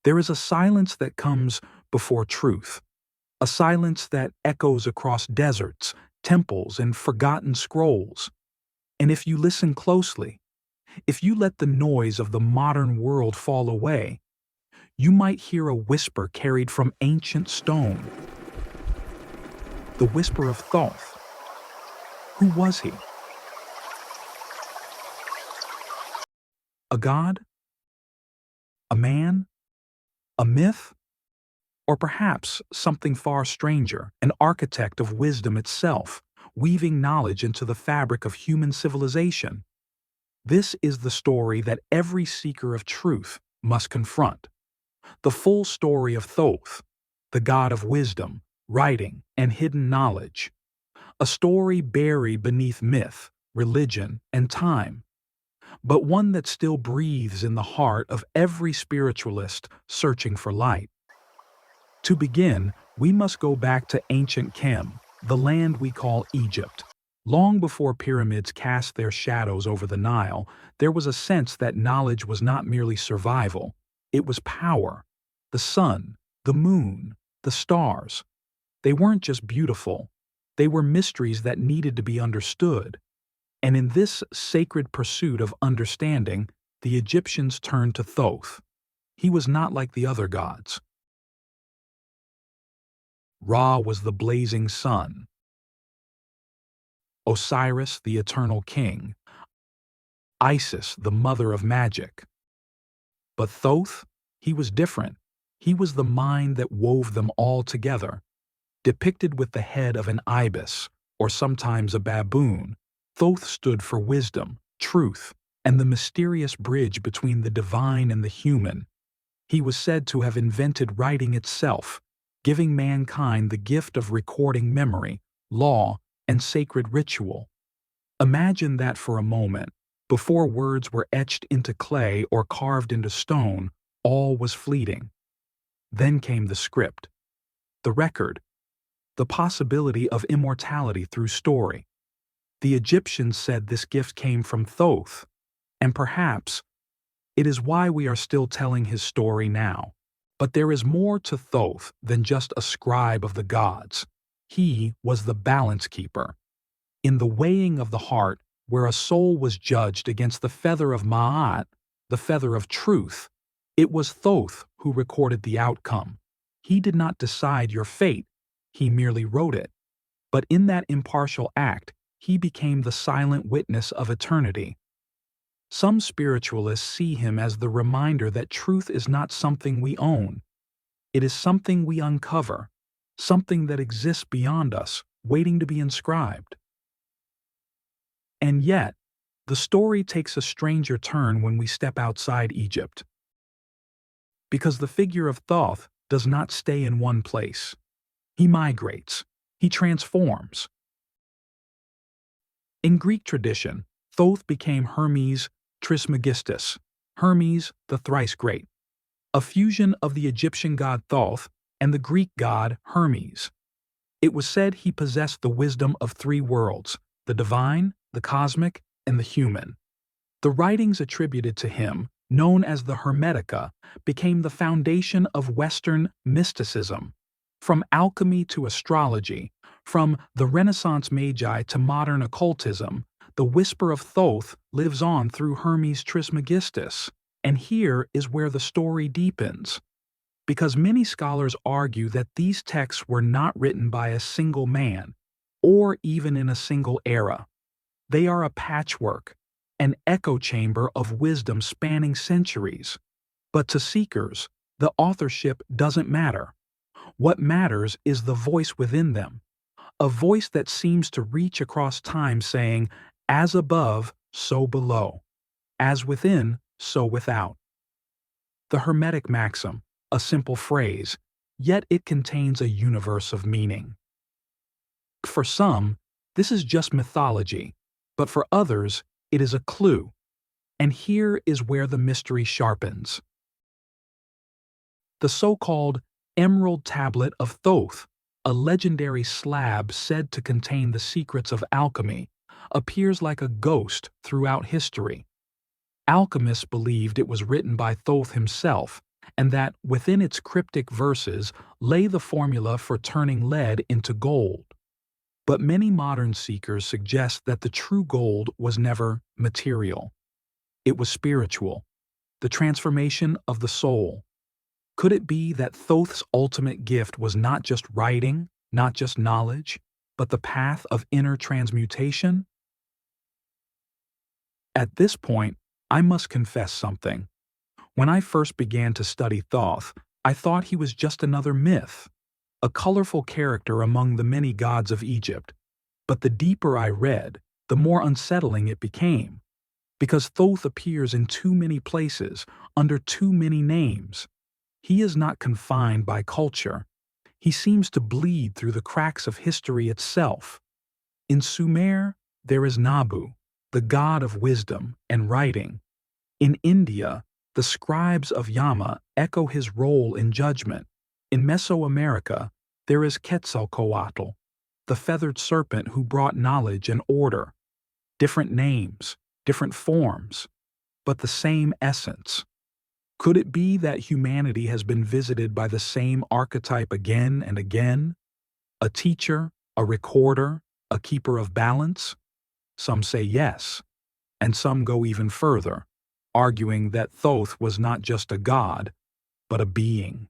There is a silence that comes before truth, a silence that echoes across deserts, temples, and forgotten scrolls. And if you listen closely, if you let the noise of the modern world fall away, you might hear a whisper carried from ancient stone. The whisper of Thoth. Who was he? A god? A man? A myth? Or perhaps something far stranger, an architect of wisdom itself, weaving knowledge into the fabric of human civilization? This is the story that every seeker of truth must confront. The full story of Thoth, the god of wisdom, writing, and hidden knowledge. A story buried beneath myth, religion, and time, but one that still breathes in the heart of every spiritualist searching for light. To begin, we must go back to ancient Chem, the land we call Egypt. Long before pyramids cast their shadows over the Nile, there was a sense that knowledge was not merely survival, it was power. The sun, the moon, the stars. They weren't just beautiful, they were mysteries that needed to be understood. And in this sacred pursuit of understanding, the Egyptians turned to Thoth. He was not like the other gods. Ra was the blazing sun. Osiris, the eternal king. Isis, the mother of magic. But Thoth, he was different. He was the mind that wove them all together. Depicted with the head of an ibis, or sometimes a baboon, Thoth stood for wisdom, truth, and the mysterious bridge between the divine and the human. He was said to have invented writing itself, giving mankind the gift of recording memory, law, and sacred ritual. Imagine that for a moment. Before words were etched into clay or carved into stone, all was fleeting. Then came the script, the record, the possibility of immortality through story. The Egyptians said this gift came from Thoth, and perhaps it is why we are still telling his story now. But there is more to Thoth than just a scribe of the gods. He was the balance keeper. In the weighing of the heart, where a soul was judged against the feather of Ma'at, the feather of truth, it was Thoth who recorded the outcome. He did not decide your fate, he merely wrote it. But in that impartial act, he became the silent witness of eternity. Some spiritualists see him as the reminder that truth is not something we own. It is something we uncover, something that exists beyond us, waiting to be inscribed. And yet, the story takes a stranger turn when we step outside Egypt. Because the figure of Thoth does not stay in one place. He migrates. He transforms. In Greek tradition, Thoth became Hermes Trismegistus, Hermes the thrice great, a fusion of the Egyptian god Thoth and the Greek god Hermes. It was said he possessed the wisdom of three worlds, the divine, the cosmic, and the human. The writings attributed to him, known as the Hermetica, became the foundation of Western mysticism. From alchemy to astrology, from the Renaissance Magi to modern occultism, the whisper of Thoth lives on through Hermes Trismegistus. And here is where the story deepens. Because many scholars argue that these texts were not written by a single man, or even in a single era. They are a patchwork, an echo chamber of wisdom spanning centuries. But to seekers, the authorship doesn't matter. What matters is the voice within them, a voice that seems to reach across time saying, as above, so below, as within, so without. The Hermetic maxim, a simple phrase, yet it contains a universe of meaning. For some, this is just mythology, but for others, it is a clue. And here is where the mystery sharpens. The so-called Emerald Tablet of Thoth, a legendary slab said to contain the secrets of alchemy, appears like a ghost throughout history. Alchemists believed it was written by Thoth himself, and that within its cryptic verses lay the formula for turning lead into gold. But many modern seekers suggest that the true gold was never material. It was spiritual, the transformation of the soul. Could it be that Thoth's ultimate gift was not just writing, not just knowledge, but the path of inner transmutation? At this point, I must confess something. When I first began to study Thoth, I thought he was just another myth, a colorful character among the many gods of Egypt. But the deeper I read, the more unsettling it became, because Thoth appears in too many places, under too many names. He is not confined by culture. He seems to bleed through the cracks of history itself. In Sumer, there is Nabu, the god of wisdom and writing. In India, the scribes of Yama echo his role in judgment. In Mesoamerica, there is Quetzalcoatl, the feathered serpent who brought knowledge and order. Different names, different forms, but the same essence. Could it be that humanity has been visited by the same archetype again and again? A teacher, a recorder, a keeper of balance? Some say yes, and some go even further, arguing that Thoth was not just a god, but a being.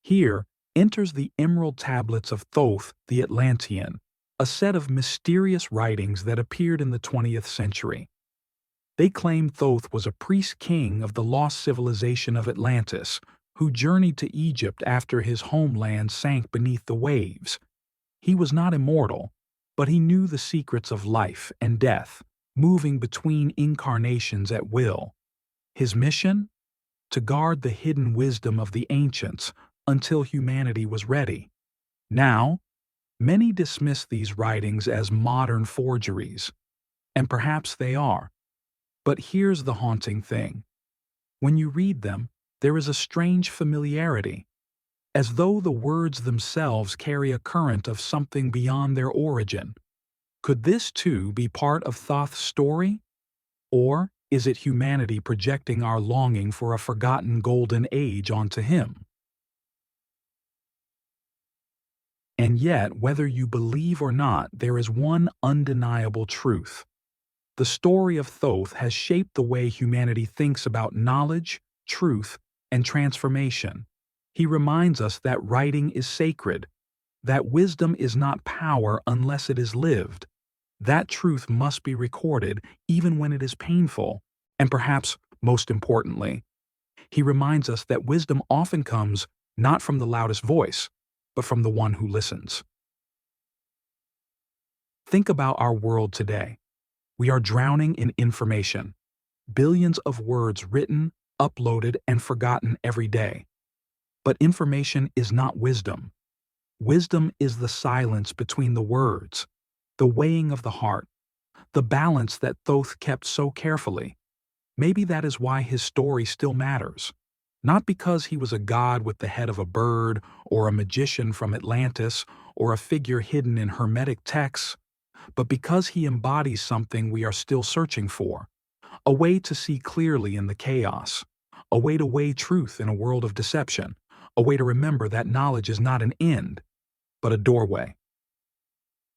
Here enters the Emerald Tablets of Thoth the Atlantean, a set of mysterious writings that appeared in the 20th century. They claim Thoth was a priest-king of the lost civilization of Atlantis, who journeyed to Egypt after his homeland sank beneath the waves. He was not immortal, but he knew the secrets of life and death, moving between incarnations at will. His mission? To guard the hidden wisdom of the ancients until humanity was ready. Now, many dismiss these writings as modern forgeries, and perhaps they are. But here's the haunting thing. When you read them, there is a strange familiarity, as though the words themselves carry a current of something beyond their origin. Could this too be part of Thoth's story? Or is it humanity projecting our longing for a forgotten golden age onto him? And yet, whether you believe or not, there is one undeniable truth. The story of Thoth has shaped the way humanity thinks about knowledge, truth, and transformation. He reminds us that writing is sacred, that wisdom is not power unless it is lived. That truth must be recorded even when it is painful, and perhaps most importantly, he reminds us that wisdom often comes not from the loudest voice, but from the one who listens. Think about our world today. We are drowning in information. Billions of words written, uploaded, and forgotten every day. But information is not wisdom. Wisdom is the silence between the words, the weighing of the heart, the balance that Thoth kept so carefully. Maybe that is why his story still matters. Not because he was a god with the head of a bird, or a magician from Atlantis, or a figure hidden in Hermetic texts, but because he embodies something we are still searching for, a way to see clearly in the chaos, a way to weigh truth in a world of deception, a way to remember that knowledge is not an end, but a doorway.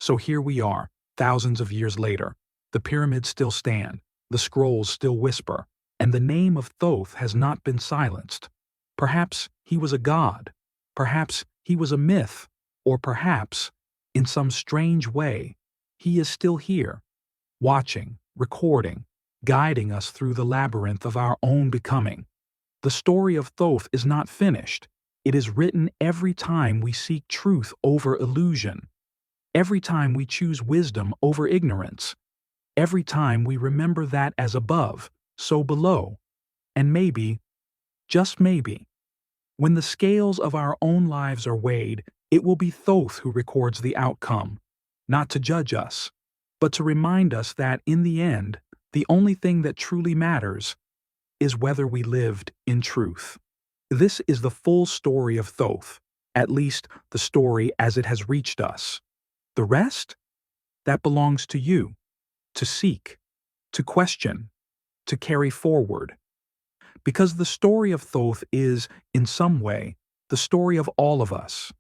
So here we are, thousands of years later. The pyramids still stand, the scrolls still whisper, and the name of Thoth has not been silenced. Perhaps he was a god, perhaps he was a myth, or perhaps, in some strange way, he is still here, watching, recording, guiding us through the labyrinth of our own becoming. The story of Thoth is not finished. It is written every time we seek truth over illusion, every time we choose wisdom over ignorance, every time we remember that as above, so below, and maybe, just maybe, when the scales of our own lives are weighed, it will be Thoth who records the outcome, not to judge us, but to remind us that, in the end, the only thing that truly matters is whether we lived in truth. This is the full story of Thoth, at least the story as it has reached us. The rest? That belongs to you, to seek, to question, to carry forward. because the story of Thoth is, in some way, the story of all of us.